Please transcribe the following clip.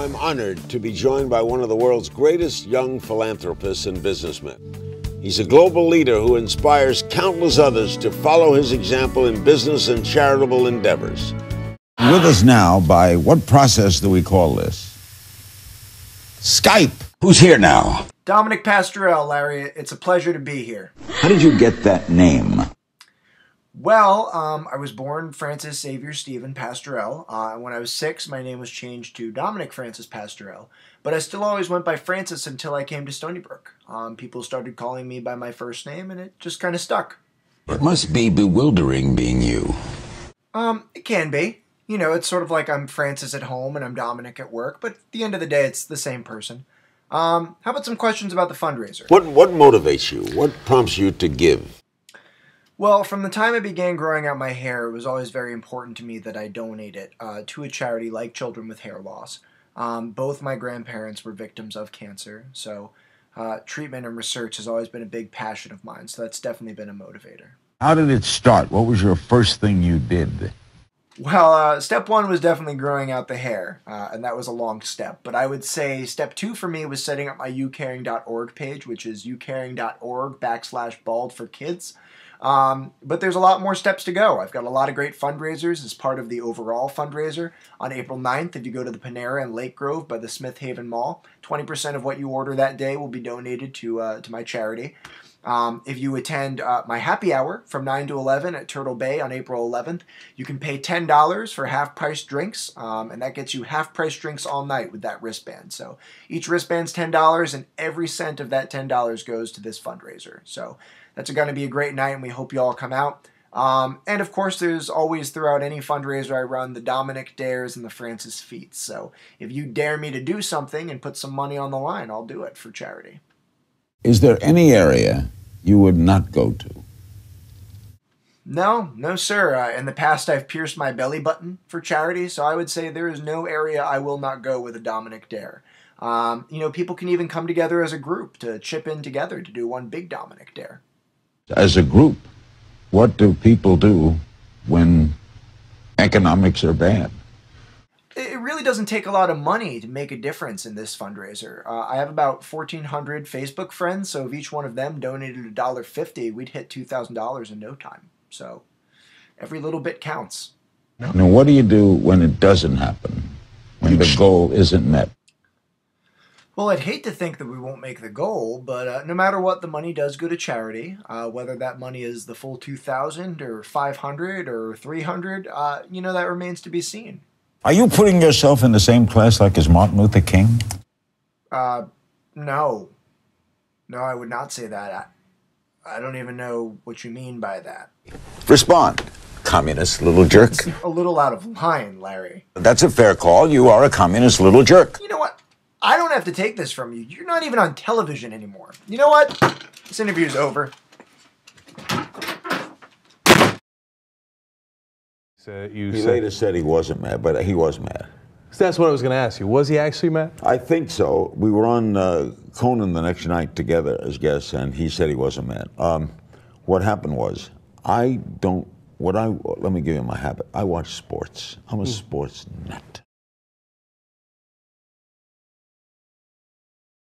I'm honored to be joined by one of the world's greatest young philanthropists and businessmen. He's a global leader who inspires countless others to follow his example in business and charitable endeavors. With us now, by what process do we call this? Skype. Who's here now? Dominic Pastorell, Larry. It's a pleasure to be here. How did you get that name? Well, I was born Francis Xavier Stephen Pastorell. When I was 6, my name was changed to Dominic Francis Pastorell. But I still always went by Francis until I came to Stony Brook. People started calling me by my first name, and it just kind of stuck. It must be bewildering being you. It can be. You know, it's sort of like I'm Francis at home and I'm Dominic at work, but at the end of the day, it's the same person. How about some questions about the fundraiser? What motivates you? What prompts you to give? Well, from the time I began growing out my hair, it was always very important to me that I donate it to a charity like Children with Hair Loss. Both my grandparents were victims of cancer, so treatment and research has always been a big passion of mine, so that's definitely been a motivator. How did it start? What was your first thing you did? Well, step 1 was definitely growing out the hair, and that was a long step. But I would say step 2 for me was setting up my youcaring.org page, which is youcaring.org/bald for kids. But there's a lot more steps to go. I've got a lot of great fundraisers as part of the overall fundraiser. On April 9th, if you go to the Panera in Lake Grove by the Smith Haven Mall, 20% of what you order that day will be donated to my charity. If you attend my happy hour from 9 to 11 at Turtle Bay on April 11th, you can pay $10 for half-price drinks, and that gets you half-price drinks all night with that wristband. So each wristband's $10, and every cent of that $10 goes to this fundraiser. So that's going to be a great night, and we hope you all come out. And of course, there's always throughout any fundraiser I run the Dominic Dares and the Francis Feats. So if you dare me to do something and put some money on the line, I'll do it for charity. Is there any area you would not go to? No, sir. In the past, I've pierced my belly button for charity, so I would say there is no area I will not go with a Dominic Dare. You know, people can even come together as a group to chip in together to do one big Dominic Dare. As a group, what do people do when economics are bad? It really doesn't take a lot of money to make a difference in this fundraiser. I have about 1,400 Facebook friends, so if each one of them donated $1.50, we'd hit $2,000 in no time. So every little bit counts. Now, what do you do when it doesn't happen, when the goal isn't met? Well, I'd hate to think that we won't make the goal, but no matter what, the money does go to charity. Whether that money is the full $2,000 or $500 or $300, you know, that remains to be seen. Are you putting yourself in the same class like as Martin Luther King? No. No, I would not say that. I don't even know what you mean by that. Respond, communist little jerk. It's a little out of line, Larry. That's a fair call. You are a communist little jerk. You know what? I don't have to take this from you. You're not even on television anymore. You know what? This interview's over. He later said he wasn't mad, but he was mad. So that's what I was going to ask you. Was he actually mad? I think so. We were on Conan the next night together as guests, and he said he wasn't mad. What happened was, let me give you my habit. I watch sports. I'm a sports nut.